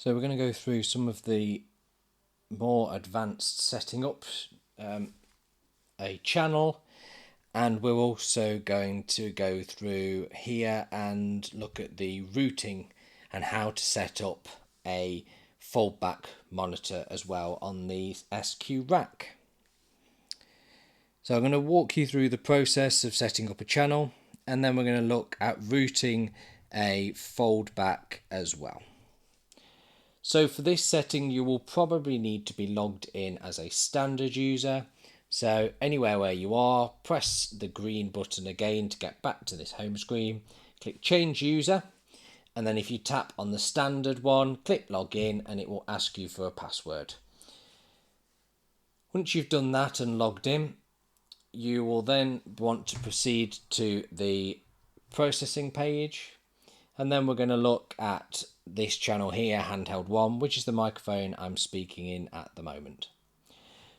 So we're going to go through some of the more advanced setting up a channel, and we're also going to go through here and look at the routing and how to set up a foldback monitor as well on the SQ rack. So I'm going to walk you through the process of setting up a channel, and then we're going to look at routing a foldback as well. So for this setting, you will probably need to be logged in as a standard user. So anywhere where you are, press the green button again to get back to this home screen. Click change user. And then if you tap on the standard one, click login, and it will ask you for a password. Once you've done that and logged in, you will then want to proceed to the processing page. And then we're going to look at this channel here, handheld 1, which is the microphone I'm speaking in at the moment.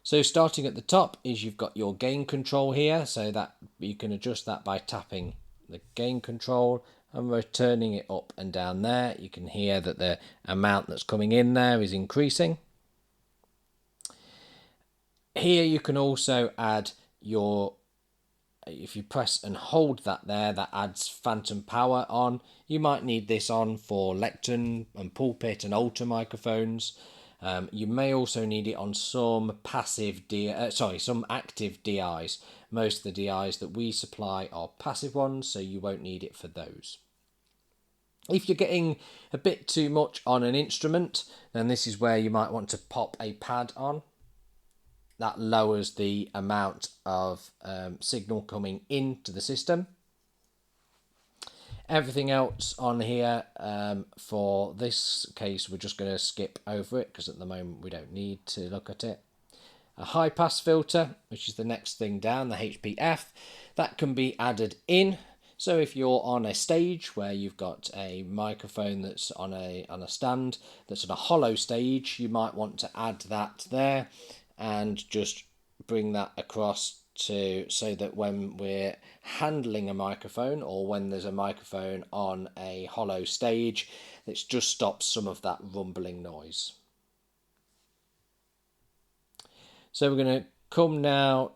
So starting at the top is you've got your gain control here, so that you can adjust that by tapping the gain control and returning it up and down there. You can hear that the amount that's coming in there is increasing. Here you can also add your, if you press and hold that there, that adds phantom power on. You might need this on for lectern and pulpit and altar microphones. You may also need it on some some active DIs. Most of the DIs that we supply are passive ones, so you won't need it for those. If you're getting a bit too much on an instrument, then this is where you might want to pop a pad on. That lowers the amount of signal coming into the system. Everything else on here, for this case, we're just going to skip over it because at the moment we don't need to look at it. A high pass filter, which is the next thing down, the HPF, that can be added in. So if you're on a stage where you've got a microphone that's on a stand that's on a hollow stage, you might want to add that there and just bring that across so that when we're handling a microphone or when there's a microphone on a hollow stage, it just stops some of that rumbling noise. So we're going to come now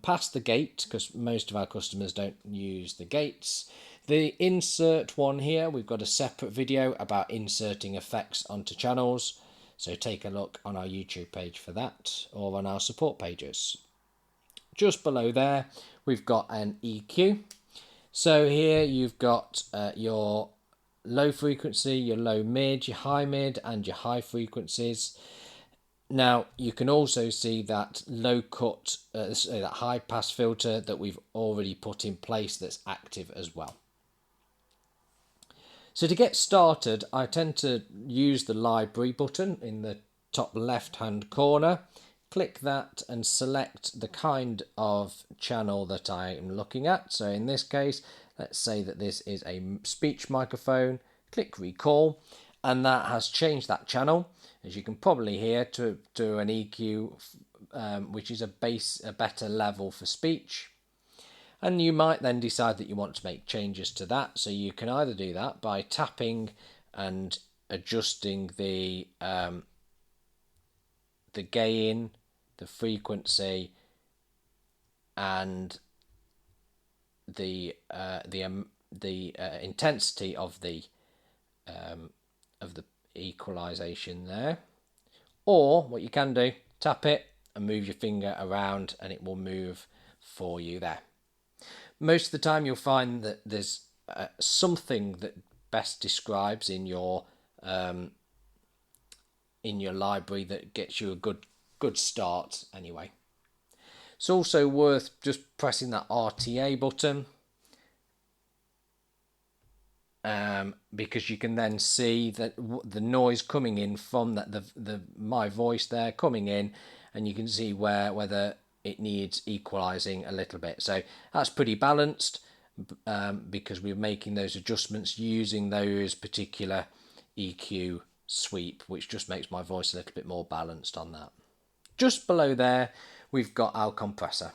past the gate, because most of our customers don't use the gates. The insert one here, we've got a separate video about inserting effects onto channels. So take a look on our YouTube page for that, or on our support pages. Just below there, we've got an EQ. So here you've got your low frequency, your low mid, your high mid, and your high frequencies. Now you can also see that low cut, that high pass filter that we've already put in place that's active as well. So to get started, I tend to use the library button in the top left hand corner. Click that and select the kind of channel that I'm looking at. So in this case, let's say that this is a speech microphone. Click recall, and that has changed that channel, as you can probably hear, to an EQ, which is a better level for speech. And you might then decide that you want to make changes to that. So you can either do that by tapping and adjusting the gain, the frequency, and the intensity of the equalization there. Or what you can do, tap it and move your finger around, and it will move for you there. Most of the time you'll find that there's something that best describes in your library that gets you a good start anyway. It's also worth just pressing that RTA button, because you can then see that the noise coming in from my voice there coming in, and you can see whether it needs equalizing a little bit. So that's pretty balanced, because we're making those adjustments using those particular EQ sweep, which just makes my voice a little bit more balanced on that. Just below there, we've got our compressor.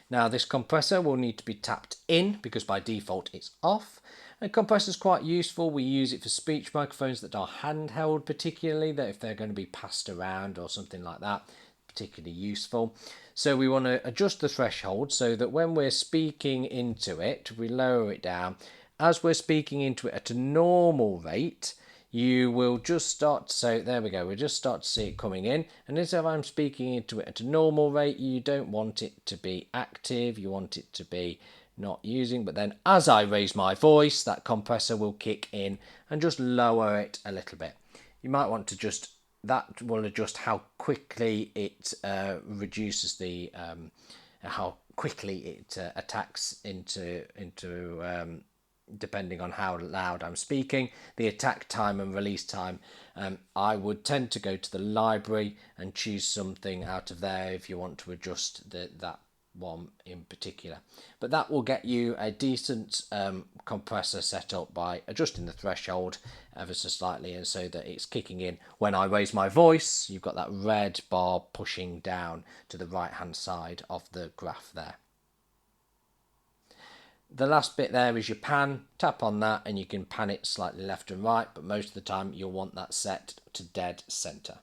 Now this compressor will need to be tapped in because by default it's off, And compressor is quite useful. We use it for speech microphones that are handheld, particularly that if they're going to be passed around or something like that, particularly useful. So we want to adjust the threshold so that when we're speaking into it, we lower it down. As we're speaking into it at a normal rate, you will just start to say, there we go, we'll just start to see it coming in. And as if I'm speaking into it at a normal rate, you don't want it to be active, you want it to be not using. But then as I raise my voice, that compressor will kick in and just lower it a little bit. You might want to just, that will adjust how quickly it reduces the, how quickly it attacks into depending on how loud I'm speaking, the attack time and release time. I would tend to go to the library and choose something out of there if you want to adjust that one in particular. But that will get you a decent compressor set up by adjusting the threshold ever so slightly, and so that it's kicking in when I raise my voice. You've got that red bar pushing down to the right hand side of the graph there. The last bit there is your pan. Tap on that and you can pan it slightly left and right, but most of the time you'll want that set to dead center.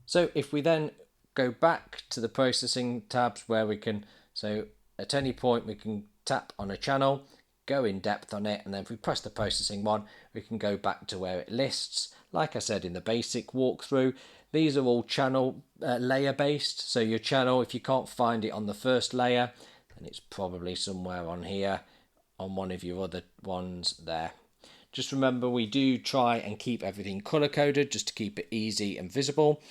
So if we then go back to the processing tabs where we can, so at any point we can tap on a channel, go in depth on it, and then if we press the processing one, we can go back to where it lists. Like I said in the basic walkthrough, these are all channel layer based. So your channel, if you can't find it on the first layer, then it's probably somewhere on here, on one of your other ones there. Just remember, we do try and keep everything color coded just to keep it easy and visible.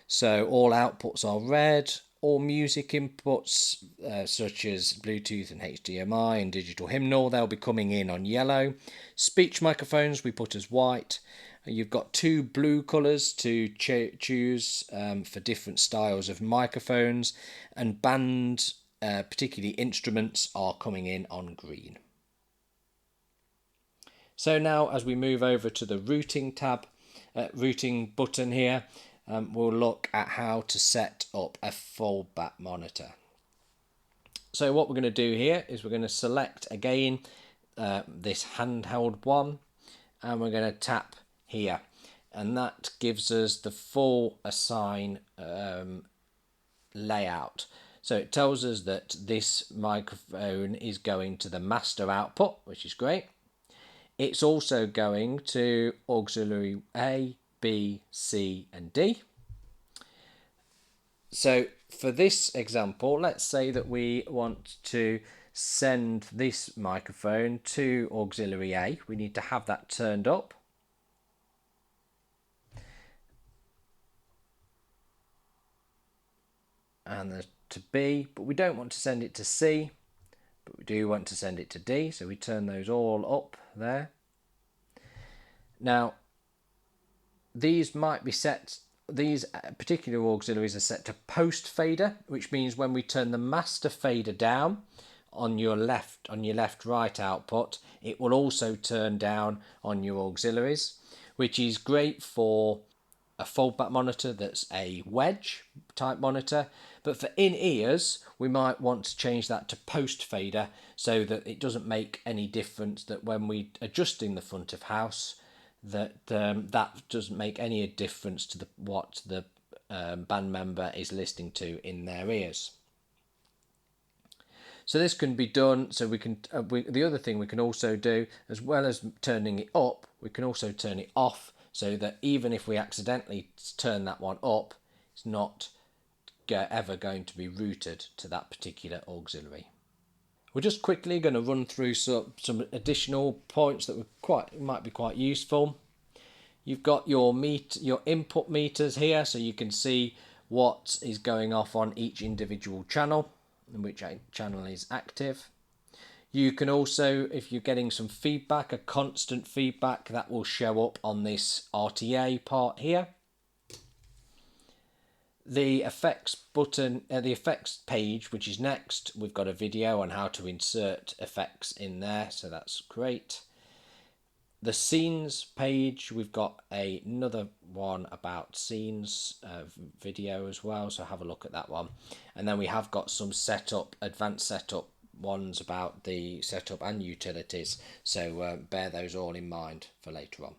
So all outputs are red, all music inputs such as Bluetooth and HDMI and digital hymnal, they'll be coming in on yellow. Speech microphones we put as white. You've got two blue colours to choose for different styles of microphones, and band, particularly instruments, are coming in on green. So now as we move over to the routing tab, routing button here, we'll look at how to set up a foldback monitor. So what we're going to do here is we're going to select again this handheld one, and we're going to tap here, and that gives us the full assign layout. So it tells us that this microphone is going to the master output, which is great. It's also going to auxiliary A, B, C and D. So for this example, let's say that we want to send this microphone to auxiliary A. We need to have that turned up. And there's to B, but we don't want to send it to C, but we do want to send it to D, so we turn those all up there. Now, these might be set, these particular auxiliaries are set to post fader, which means when we turn the master fader down on your left right output, it will also turn down on your auxiliaries, which is great for a foldback monitor that's a wedge type monitor. But for in-ears, we might want to change that to post fader so that it doesn't make any difference, that when we adjusting the front of house, that doesn't make any difference to what the band member is listening to in their ears. So this can be done. So we can the other thing we can also do, as well as turning it up, we can also turn it off, so that even if we accidentally turn that one up, it's not ever going to be routed to that particular auxiliary. We're just quickly going to run through some additional points that might be quite useful. You've got your input meters here, so you can see what is going off on each individual channel and which channel is active. You can also, if you're getting some feedback, a constant feedback, that will show up on this RTA part here. The effects button, the effects page, which is next, we've got a video on how to insert effects in there, so that's great. the scenes page, we've got another one about scenes video as well, so have a look at that one. And then we have got some setup, advanced setup ones about the setup and utilities, so bear those all in mind for later on.